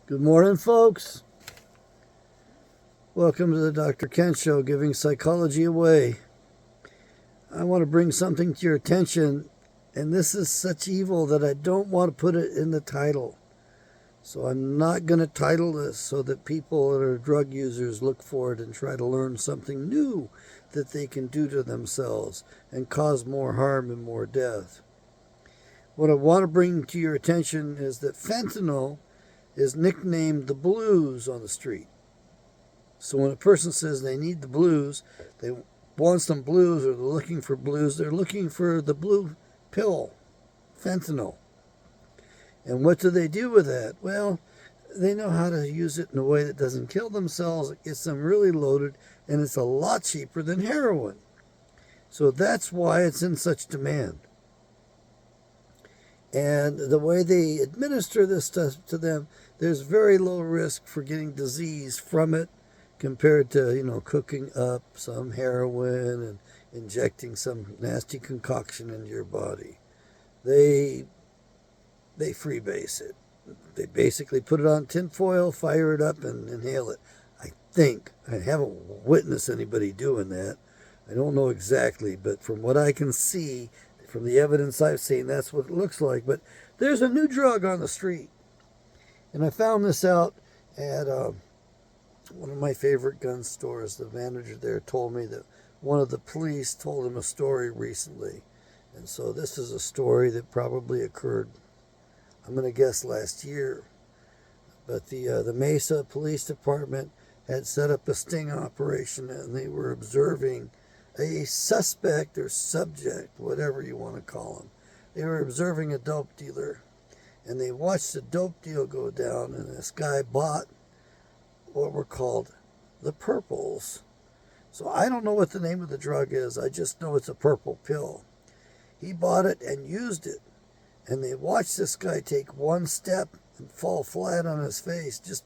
Good morning, folks. Welcome to the Dr. Kent Show, giving psychology away. I want to bring something to your attention, and this is such evil that I don't want to put it in the title. So I'm not going to title this so that people that are drug users look for it and try to learn something new that they can do to themselves and cause more harm and more death. What I want to bring to your attention is that fentanyl is nicknamed the blues on the street. So when a person says they need the blues, they want some blues or they're looking for blues, they're looking for the blue pill, fentanyl. And what do they do with that? Well, they know how to use it in a way that doesn't kill themselves. It gets them really loaded, and it's a lot cheaper than heroin. So that's why it's in such demand. And the way they administer this stuff to them, there's very low risk for getting disease from it compared to, cooking up some heroin and injecting some nasty concoction into your body. They freebase it. They basically put it on tinfoil, fire it up, and inhale it. I think. I haven't witnessed anybody doing that. I don't know exactly, but from what I can see, from the evidence I've seen, that's what it looks like. But there's a new drug on the street. And I found this out at one of my favorite gun stores. The manager there told me that one of the police told him a story recently. And so this is a story that probably occurred, I'm going to guess, last year. But the Mesa Police Department had set up a sting operation, and they were observing a suspect or subject, whatever you want to call him. They were observing a dope dealer, and they watched the dope deal go down, and this guy bought what were called the purples. So I don't know what the name of the drug is. I just know it's a purple pill. He bought it and used it, and they watched this guy take one step and fall flat on his face, just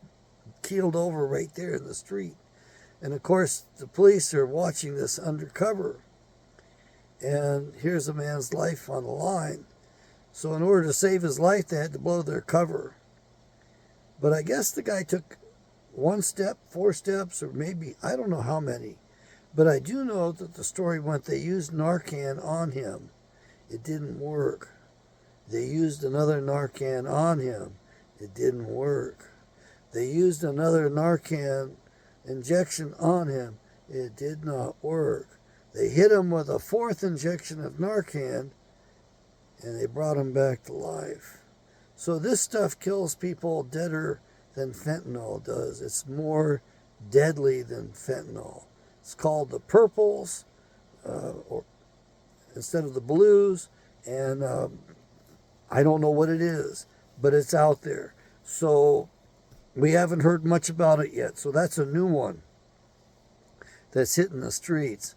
keeled over right there in the street. And of course, the police are watching this undercover. And here's a man's life on the line. So in order to save his life, they had to blow their cover. But I guess the guy took one step, 4 steps, or maybe, I don't know how many. But I do know that the story went they used Narcan on him. It didn't work. They used another Narcan on him. It didn't work. They used another Narcan injection on him. It did not work. They hit him with a 4th injection of Narcan, and they brought him back to life. So this stuff kills people deader than fentanyl does. It's more deadly than fentanyl. It's called the purples, or instead of the blues, and I don't know what it is, but it's out there. So we haven't heard much about it yet. So that's a new one that's hitting the streets.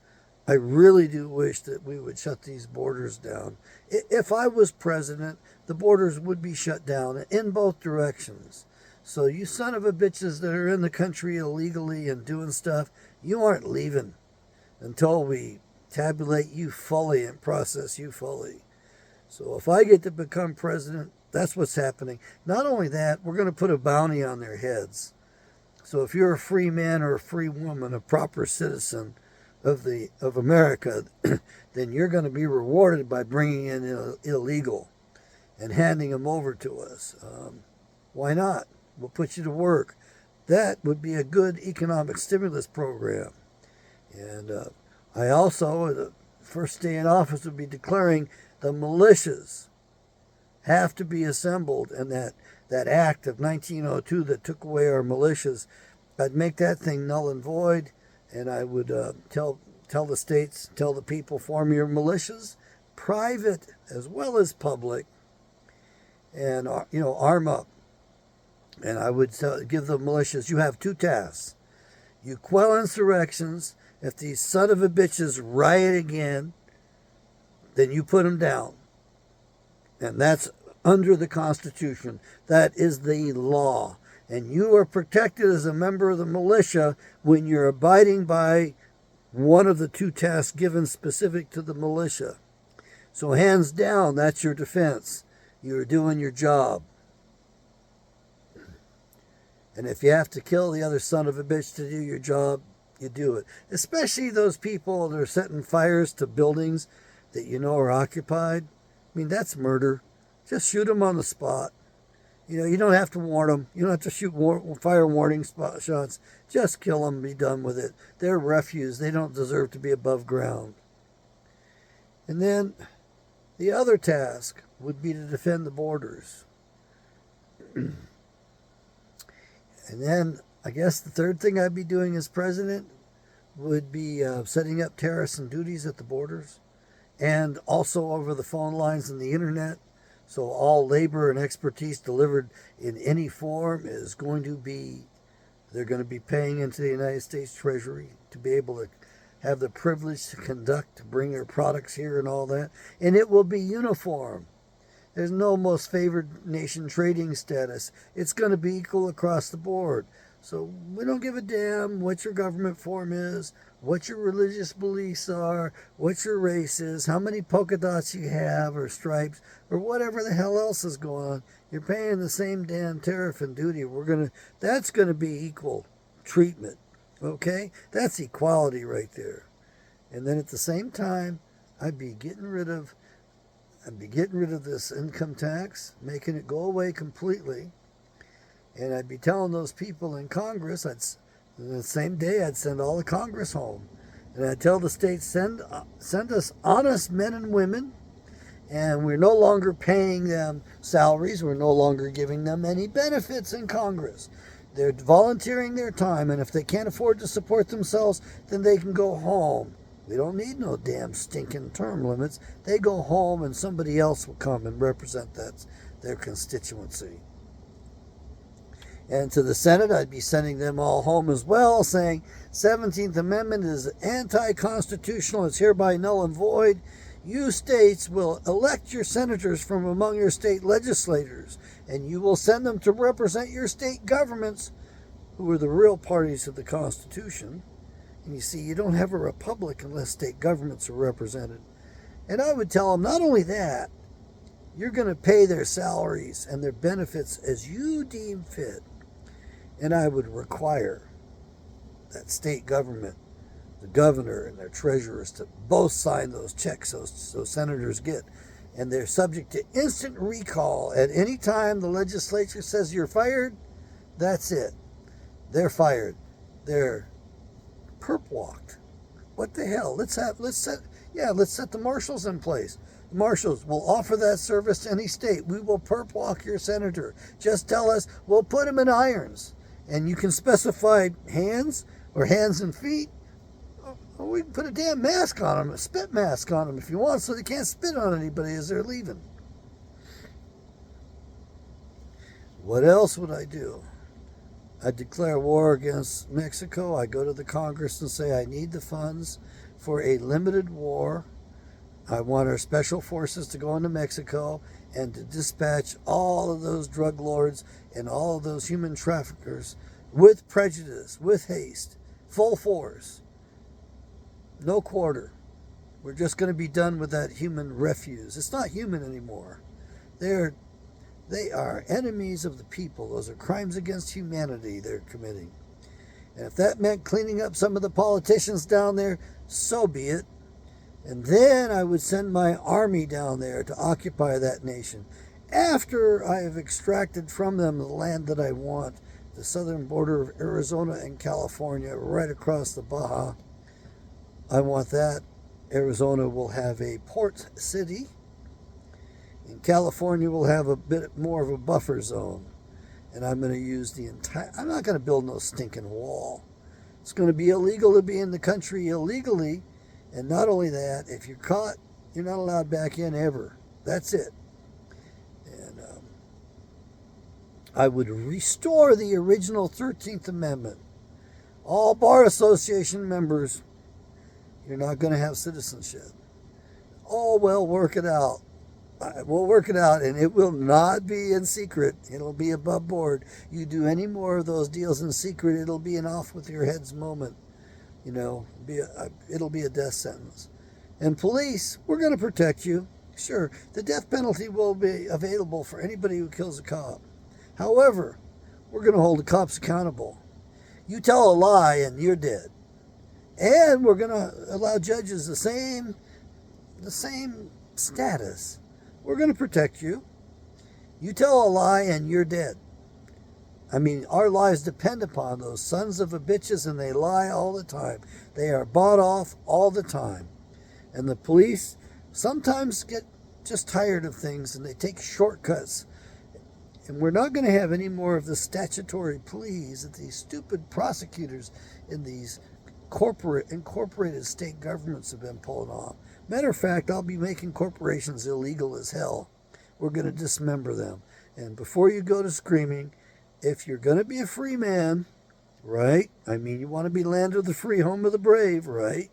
I really do wish that we would shut these borders down. If I was president, the borders would be shut down in both directions. So you son of a bitches that are in the country illegally and doing stuff, you aren't leaving until we tabulate you fully and process you fully. So if I get to become president, that's what's happening. Not only that, we're going to put a bounty on their heads. So if you're a free man or a free woman, a proper citizen of America, then you're going to be rewarded by bringing in illegal and handing them over to us. Why not? We'll put you to work. That would be a good economic stimulus program. And I also, the first day in office, would be declaring the militias have to be assembled, and that act of 1902 that took away our militias, I'd make that thing null and void, and I would tell the states, tell the people, form your militias, private as well as public, and arm up. And I would give the militias, you have 2 tasks. You quell insurrections. If these son of a bitches riot again, then you put them down. And that's under the Constitution. That is the law. And you are protected as a member of the militia when you're abiding by one of the 2 tasks given specific to the militia. So hands down, that's your defense. You're doing your job. And if you have to kill the other son of a bitch to do your job, you do it. Especially those people that are setting fires to buildings that you know are occupied. I mean, that's murder. Just shoot them on the spot. You don't have to warn them. You don't have to shoot fire warning shots. Just kill them and be done with it. They're refuse. They don't deserve to be above ground. And then the other task would be to defend the borders. And then I guess the third thing I'd be doing as president would be setting up tariffs and duties at the borders, and also over the phone lines and the internet. So all labor and expertise delivered in any form is going to be, they're going to be paying into the United States Treasury to be able to have the privilege to bring their products here and all that. And it will be uniform. There's no most favored nation trading status. It's going to be equal across the board. So we don't give a damn what your government form is, what your religious beliefs are, what your race is, how many polka dots you have or stripes or whatever the hell else is going on. You're paying the same damn tariff and duty. That's going to be equal treatment. Okay? That's equality right there. And then at the same time, I'd be getting rid of this income tax, making it go away completely. And I'd be telling those people in Congress, the same day I'd send all the Congress home. And I'd tell the states, send us honest men and women, and we're no longer paying them salaries. We're no longer giving them any benefits in Congress. They're volunteering their time, and if they can't afford to support themselves, then they can go home. We don't need no damn stinking term limits. They go home and somebody else will come and represent their constituency. And to the Senate, I'd be sending them all home as well, saying 17th Amendment is anti-constitutional. It's hereby null and void. You states will elect your senators from among your state legislators, and you will send them to represent your state governments, who are the real parties of the Constitution. And you see, you don't have a republic unless state governments are represented. And I would tell them, not only that, you're going to pay their salaries and their benefits as you deem fit. And I would require that state government, the governor and their treasurers, to both sign those checks those senators get. And they're subject to instant recall. At any time the legislature says you're fired, that's it. They're fired. They're perp walked. What the hell? Let's set the marshals in place. The marshals will offer that service to any state. We will perp walk your senator. Just tell us, we'll put him in irons. And you can specify hands or hands and feet. Or we can put a damn mask on them, a spit mask on them if you want, so they can't spit on anybody as they're leaving. What else would I do? I'd declare war against Mexico. I go to the Congress and say I need the funds for a limited war. I want our special forces to go into Mexico and to dispatch all of those drug lords and all of those human traffickers with prejudice, with haste, full force, no quarter. We're just going to be done with that human refuse. It's not human anymore. They are enemies of the people. Those are crimes against humanity they're committing. And if that meant cleaning up some of the politicians down there, so be it. And then I would send my army down there to occupy that nation. After I have extracted from them the land that I want, the southern border of Arizona and California, right across the Baja, I want that. Arizona will have a port city, and California will have a bit more of a buffer zone. And I'm going to use I'm not going to build no stinking wall. It's going to be illegal to be in the country illegally. And not only that, if you're caught, you're not allowed back in ever. That's it. And I would restore the original 13th Amendment. All Bar Association members, you're not going to have citizenship. Oh, well, work it out. We'll work it out, and it will not be in secret. It'll be above board. You do any more of those deals in secret, it'll be an off with your heads moment. It'll be a death sentence. And police, we're going to protect you. Sure, the death penalty will be available for anybody who kills a cop. However, we're going to hold the cops accountable. You tell a lie and you're dead. And we're going to allow judges the same status. We're going to protect you. You tell a lie and you're dead. I mean, our lives depend upon those sons of a bitches, and they lie all the time. They are bought off all the time. And the police sometimes get just tired of things and they take shortcuts. And we're not going to have any more of the statutory pleas that these stupid prosecutors in these incorporated state governments have been pulling off. Matter of fact, I'll be making corporations illegal as hell. We're going to dismember them. And before you go to screaming, if you're going to be a free man, right? I mean, you want to be land of the free, home of the brave, right?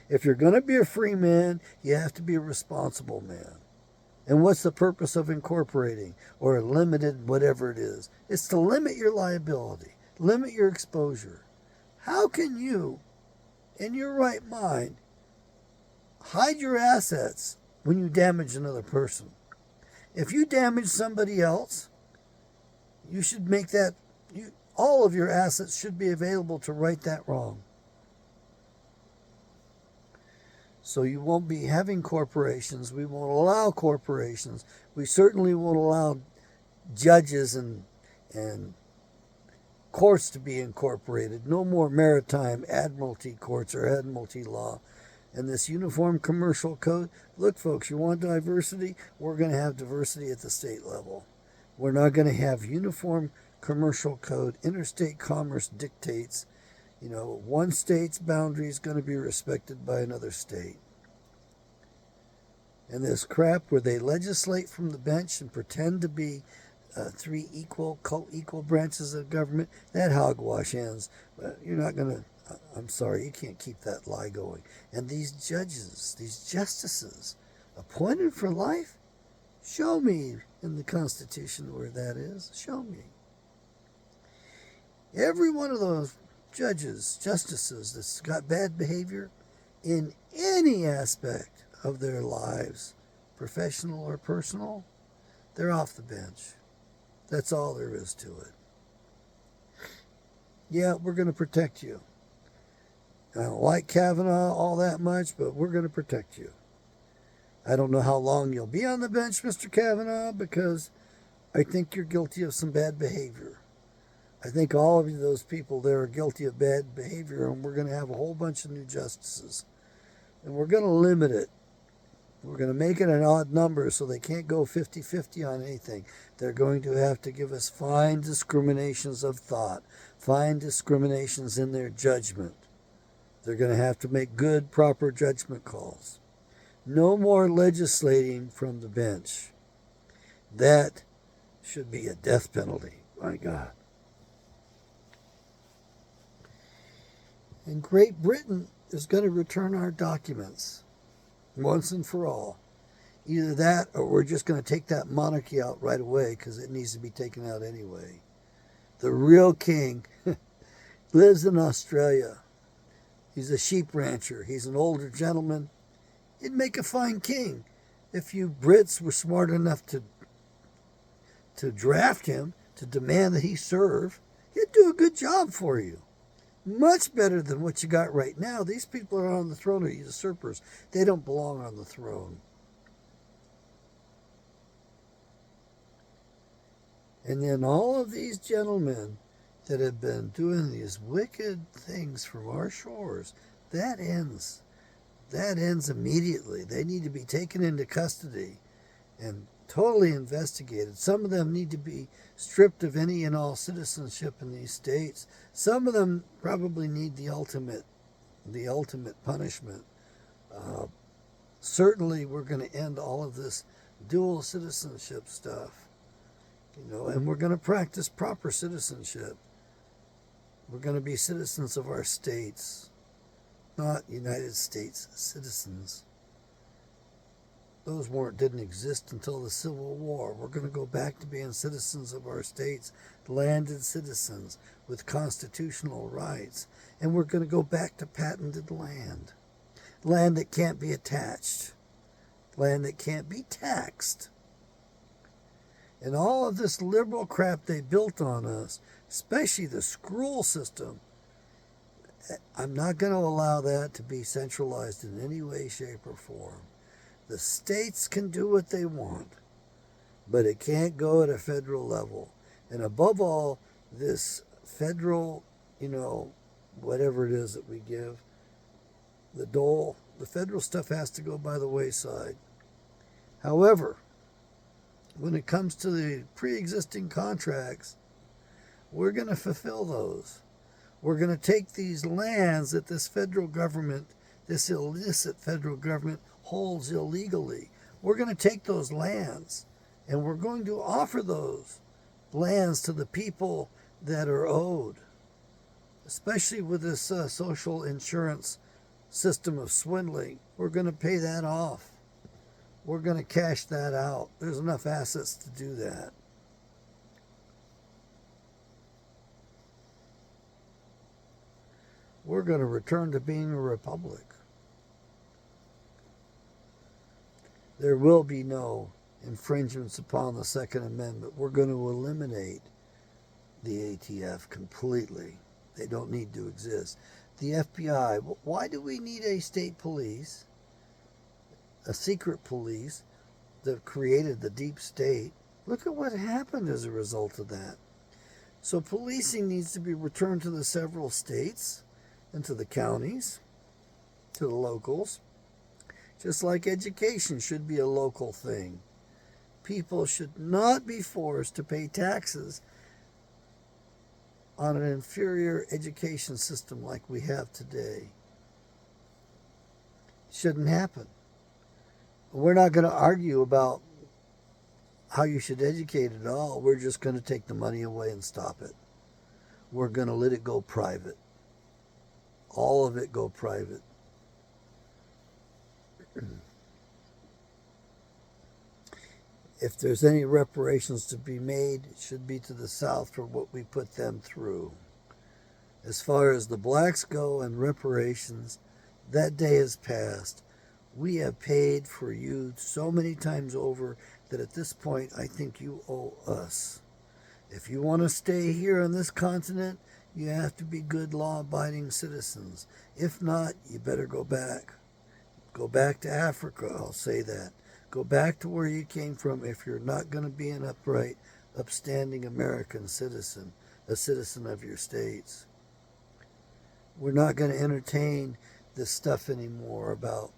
If you're going to be a free man, you have to be a responsible man. And what's the purpose of incorporating or limited whatever it is? It's to limit your liability, limit your exposure. How can you, in your right mind, hide your assets when you damage another person? If you damage somebody else, you should make that, all of your assets should be available to right that wrong. So you won't be having corporations. We won't allow corporations. We certainly won't allow judges and courts to be incorporated. No more maritime admiralty courts or admiralty law. And this uniform commercial code, look folks, you want diversity? We're going to have diversity at the state level. We're not going to have uniform commercial code. Interstate commerce dictates, one state's boundary is going to be respected by another state. And this crap where they legislate from the bench and pretend to be three co-equal branches of government, that hogwash ends. You're not going to, I'm sorry, you can't keep that lie going. And these judges, these justices, appointed for life, show me in the Constitution where that is. Show me. Every one of those judges, justices that's got bad behavior in any aspect of their lives, professional or personal, they're off the bench. That's all there is to it. Yeah, we're going to protect you. I don't like Kavanaugh all that much, but we're going to protect you. I don't know how long you'll be on the bench, Mr. Kavanaugh, because I think you're guilty of some bad behavior. I think all of those people there are guilty of bad behavior, and we're going to have a whole bunch of new justices. And we're going to limit it. We're going to make it an odd number so they can't go 50-50 on anything. They're going to have to give us fine discriminations of thought, fine discriminations in their judgment. They're going to have to make good, proper judgment calls. No more legislating from the bench. That should be a death penalty. My God. And Great Britain is going to return our documents once and for all. Either that or we're just going to take that monarchy out right away because it needs to be taken out anyway. The real king lives in Australia. He's a sheep rancher. He's an older gentleman. He'd make a fine king if you Brits were smart enough to draft him, to demand that he serve. He'd do a good job for you. Much better than what you got right now. These people are on the throne are usurpers. They don't belong on the throne. And then all of these gentlemen that have been doing these wicked things from our shores, that ends. That ends immediately. They need to be taken into custody and totally investigated. Some of them need to be stripped of any and all citizenship in these states. Some of them probably need the ultimate punishment. Certainly we're going to end all of this dual citizenship stuff, and we're going to practice proper citizenship. We're going to be citizens of our states, not United States citizens. Those didn't exist until the Civil War. We're going to go back to being citizens of our states, landed citizens with constitutional rights. And we're going to go back to patented land. Land that can't be attached. Land that can't be taxed. And all of this liberal crap they built on us, especially the school system, I'm not going to allow that to be centralized in any way, shape, or form. The states can do what they want, but it can't go at a federal level. And above all, this federal, whatever it is that we give, the dole, the federal stuff has to go by the wayside. However, when it comes to the pre-existing contracts, we're going to fulfill those. We're going to take these lands that this federal government, this illicit federal government, holds illegally. We're going to take those lands and we're going to offer those lands to the people that are owed, especially with this social insurance system of swindling. We're going to pay that off. We're going to cash that out. There's enough assets to do that. We're going to return to being a republic. There will be no infringements upon the Second Amendment. We're going to eliminate the ATF completely. They don't need to exist. The FBI, why do we need a state police, a secret police that created the deep state? Look at what happened as a result of that. So policing needs to be returned to the several states and to the counties, to the locals, just like education should be a local thing. People should not be forced to pay taxes on an inferior education system like we have today. It shouldn't happen. We're not going to argue about how you should educate at all. We're just going to take the money away and stop it. We're going to let it go private. All of it go private. If there's any reparations to be made, it should be to the South for what we put them through. As far as the blacks go and reparations, that day has passed. We have paid for you so many times over that at this point I think you owe us. If you want to stay here on this continent, you have to be good law-abiding citizens. If not, you better go back. Go back to Africa, I'll say that. Go back to where you came from if you're not going to be an upright, upstanding American citizen, a citizen of your states. We're not going to entertain this stuff anymore about,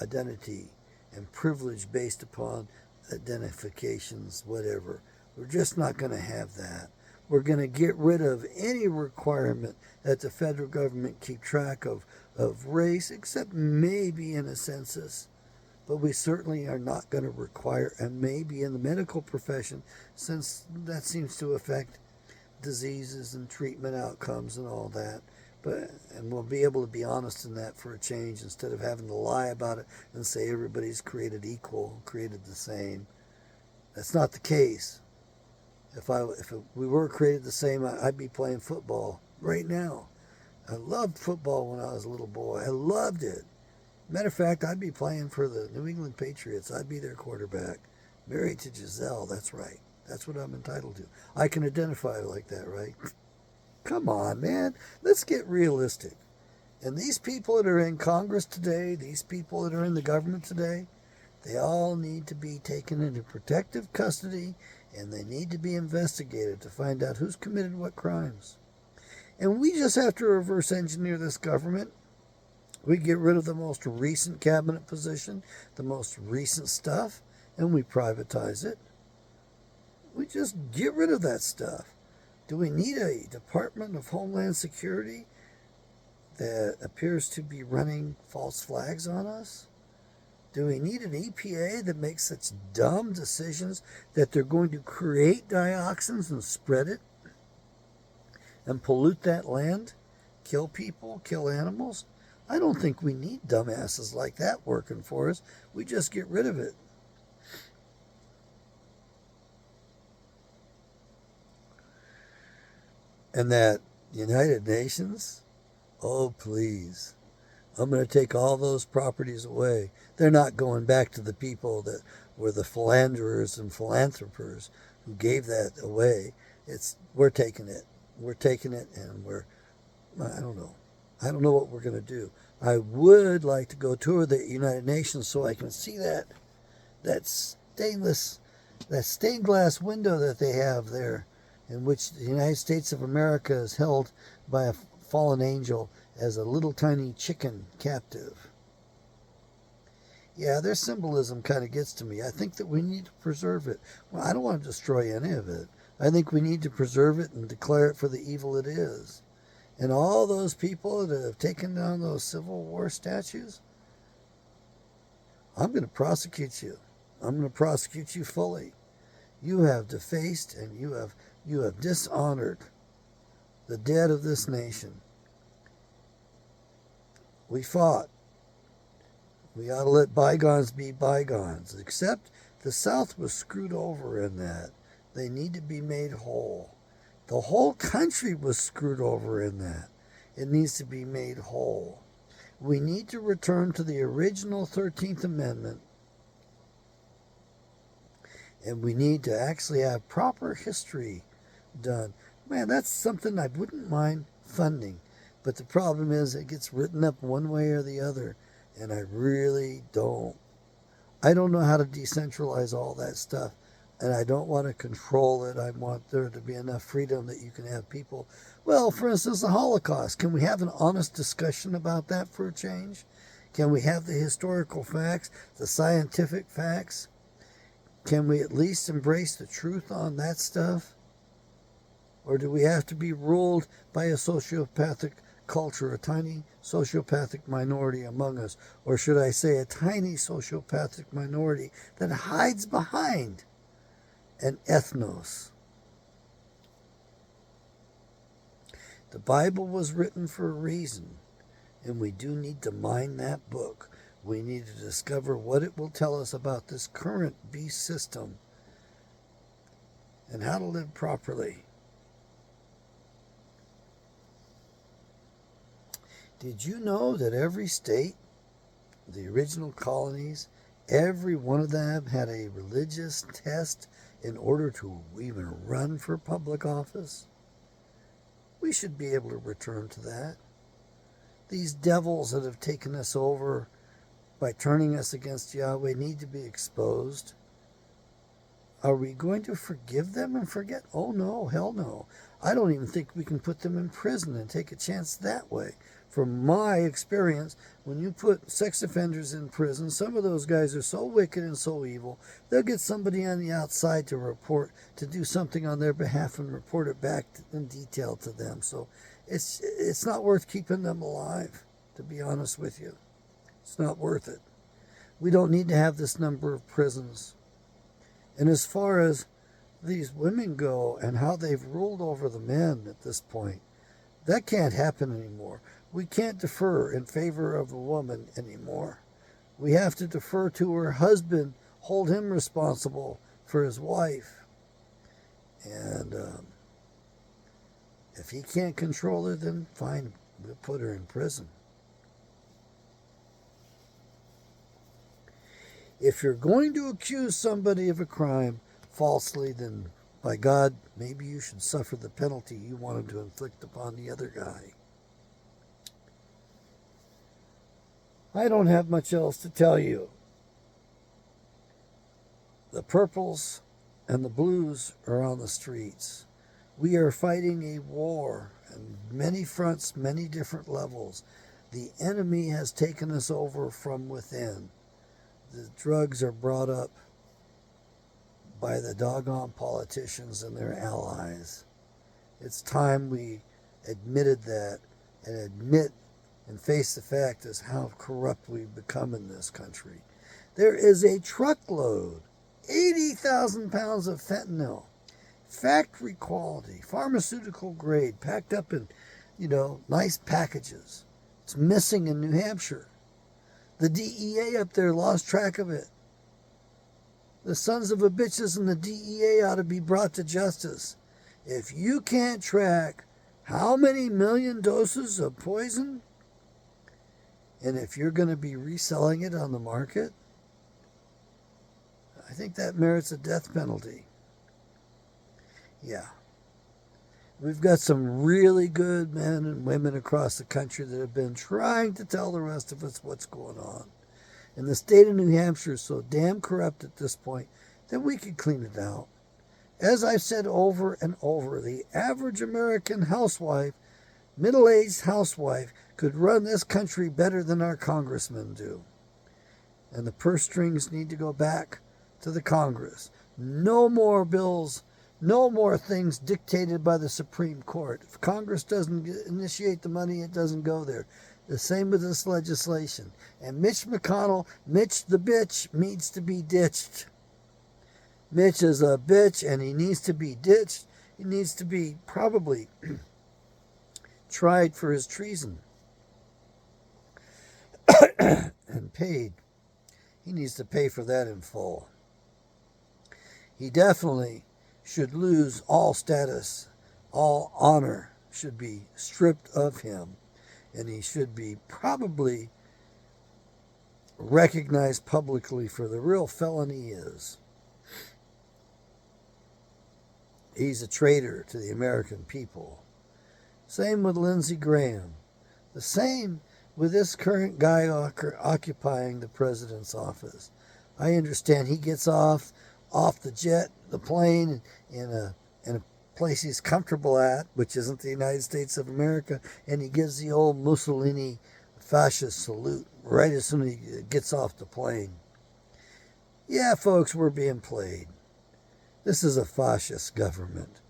identity and privilege based upon identifications, whatever. We're just not going to have that. We're going to get rid of any requirement that the federal government keep track of race, except maybe in a census. But we certainly are not going to require, and maybe in the medical profession, since that seems to affect diseases and treatment outcomes and all that. And we'll be able to be honest in that for a change instead of having to lie about it and say everybody's created equal, created the same. That's not the case. If we were created the same, I'd be playing football right now. I loved football when I was a little boy. I loved it. Matter of fact, I'd be playing for the New England Patriots. I'd be their quarterback. Married to Giselle, that's right. That's what I'm entitled to. I can identify like that, right? Come on, man. Let's get realistic. And these people that are in Congress today, these people that are in the government today, they all need to be taken into protective custody and they need to be investigated to find out who's committed what crimes. And we just have to reverse engineer this government. We get rid of the most recent cabinet position, the most recent stuff, and we privatize it. We just get rid of that stuff. Do we need a Department of Homeland Security that appears to be running false flags on us? Do we need an EPA that makes such dumb decisions that they're going to create dioxins and spread it and pollute that land, kill people, kill animals? I don't think we need dumbasses like that working for us. We just get rid of it. And that United Nations, oh please, I'm going to take all those properties away. They're not going back to the people that were the philanderers and philanthropers who gave that away. We're taking it. We're taking it, and I don't know. I don't know what we're going to do. I would like to go tour the United Nations so I can see that stained glass window that they have there, in which the United States of America is held by a fallen angel as a little tiny chicken captive. Yeah, their symbolism kind of gets to me. I think that we need to preserve it. Well, I don't want to destroy any of it. I think we need to preserve it and declare it for the evil it is. And all those people that have taken down those Civil War statues, I'm going to prosecute you. I'm going to prosecute you fully. You have defaced and you have dishonored the dead of this nation. We fought. We ought to let bygones be bygones. Except the South was screwed over in that. They need to be made whole. The whole country was screwed over in that. It needs to be made whole. We need to return to the original 13th Amendment. And we need to actually have proper history done. Man, that's something I wouldn't mind funding. But the problem is it gets written up one way or the other. And I really don't. I don't know how to decentralize all that stuff. And I don't want to control it. I want there to be enough freedom that you can have people. Well, for instance, the Holocaust. Can we have an honest discussion about that for a change? Can we have the historical facts, the scientific facts? Can we at least embrace the truth on that stuff? Or do we have to be ruled by a sociopathic culture, a tiny sociopathic minority among us? Or should I say a tiny sociopathic minority that hides behind an ethnos? The Bible was written for a reason, and we do need to mine that book. We need to discover what it will tell us about this current beast system and how to live properly. Did you know that every state, the original colonies, every one of them had a religious test in order to even run for public office? We should be able to return to that. These devils that have taken us over by turning us against Yahweh need to be exposed. Are we going to forgive them and forget? Oh no, hell no. I don't even think we can put them in prison and take a chance that way. From my experience, when you put sex offenders in prison, some of those guys are so wicked and so evil, they'll get somebody on the outside to do something on their behalf and report it back in detail to them. So it's not worth keeping them alive, to be honest with you. It's not worth it. We don't need to have this number of prisons. And as far as these women go and how they've ruled over the men at this point, that can't happen anymore. We can't defer in favor of a woman anymore. We have to defer to her husband, hold him responsible for his wife. And if he can't control her, then fine, we'll put her in prison. If you're going to accuse somebody of a crime falsely, then by God, maybe you should suffer the penalty you wanted to inflict upon the other guy. I don't have much else to tell you. The purples and the blues are on the streets. We are fighting a war on many fronts, many different levels. The enemy has taken us over from within. The drugs are brought up by the doggone politicians and their allies. It's time we admitted that and admit and face the fact as how corrupt we've become in this country. There is a truckload, 80,000 pounds of fentanyl, factory quality, pharmaceutical grade, packed up in, nice packages. It's missing in New Hampshire. The DEA up there lost track of it. The sons of a bitches in the DEA ought to be brought to justice. If you can't track how many million doses of poison And if you're going to be reselling it on the market, I think that merits a death penalty. Yeah. We've got some really good men and women across the country that have been trying to tell the rest of us what's going on. And the state of New Hampshire is so damn corrupt at this point that we could clean it out. As I've said over and over, the average American housewife, middle-aged housewife, could run this country better than our congressmen do. And the purse strings need to go back to the Congress. No more bills, no more things dictated by the Supreme Court. If Congress doesn't initiate the money, it doesn't go there. The same with this legislation. And Mitch McConnell, Mitch the bitch, needs to be ditched. Mitch is a bitch and he needs to be ditched. He needs to be probably tried for his treason and paid. He needs to pay for that in full. He definitely should lose all status, all honor should be stripped of him, and he should be probably recognized publicly for the real felony he is. He's a traitor to the American people. Same with Lindsey Graham. The same with this current guy occupying the president's office. I understand he gets off the jet, the plane, in a place he's comfortable at, which isn't the United States of America, and he gives the old Mussolini fascist salute right as soon as he gets off the plane. Yeah, folks, we're being played. This is a fascist government.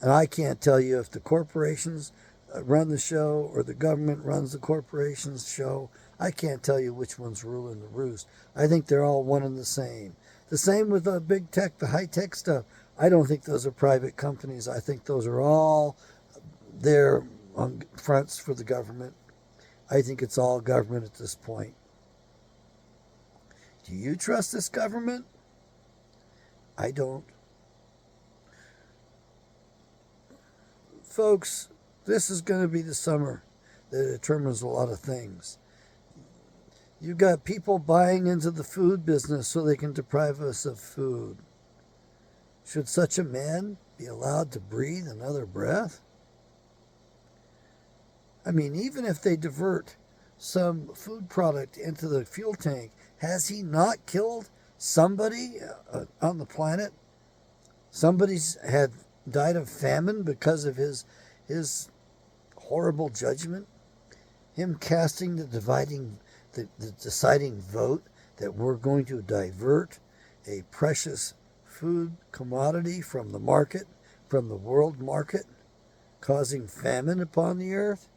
And I can't tell you if the corporations run the show or the government runs the corporations show. I can't tell you which one's ruling the roost. I think they're all one and the same. The same with the big tech, the high-tech stuff. I don't think those are private companies. I think those are all there on fronts for the government. I think it's all government at this point. Do you trust this government? I don't. Folks, this is going to be the summer that determines a lot of things. You've got people buying into the food business so they can deprive us of food. Should such a man be allowed to breathe another breath? I mean, even if they divert some food product into the fuel tank, has he not killed somebody on the planet? Somebody's had died of famine because of his horrible judgment. Him casting the deciding vote that we're going to divert a precious food commodity from the market, from the world market, causing famine upon the earth.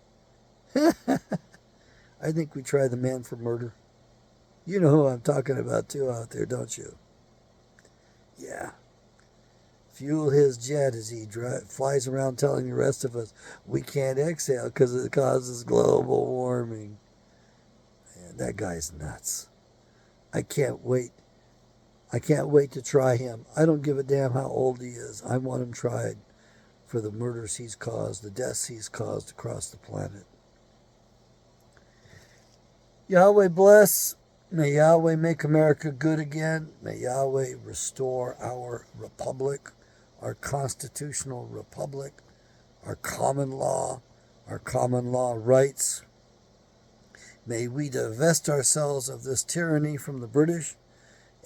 I think we try the man for murder. You know who I'm talking about too out there, don't you? Yeah. Fuel his jet as he flies around telling the rest of us we can't exhale because it causes global warming. Man, that guy's nuts. I can't wait. I can't wait to try him. I don't give a damn how old he is. I want him tried for the murders he's caused, the deaths he's caused across the planet. Yahweh bless. May Yahweh make America good again. May Yahweh restore our republic, our constitutional republic, our common law rights. May we divest ourselves of this tyranny from the British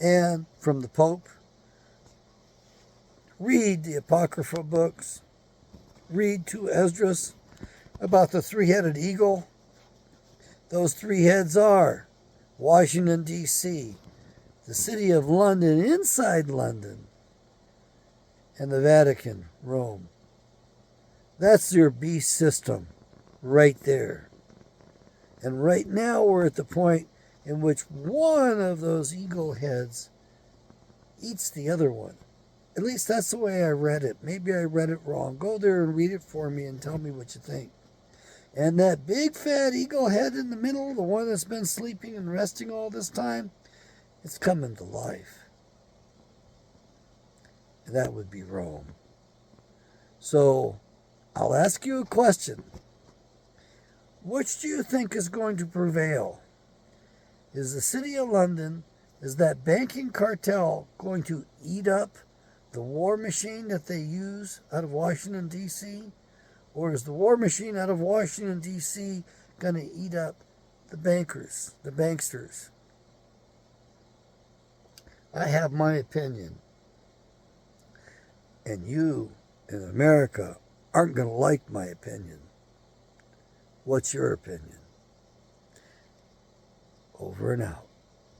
and from the Pope. Read the Apocrypha books. Read 2 Esdras about the three-headed eagle. Those 3 heads are Washington, D.C., the city of London, inside London, and the Vatican, Rome. That's your beast system right there. And right now we're at the point in which one of those eagle heads eats the other one. At least that's the way I read it. Maybe I read it wrong. Go there and read it for me and tell me what you think. And that big fat eagle head in the middle, the one that's been sleeping and resting all this time, it's coming to life. And that would be Rome. So I'll ask you a question. Which do you think is going to prevail? Is the City of London, is that banking cartel going to eat up the war machine that they use out of Washington, D.C.? Or is the war machine out of Washington, D.C. going to eat up the bankers, the banksters? I have my opinion. And you in America aren't going to like my opinion. What's your opinion? Over and out.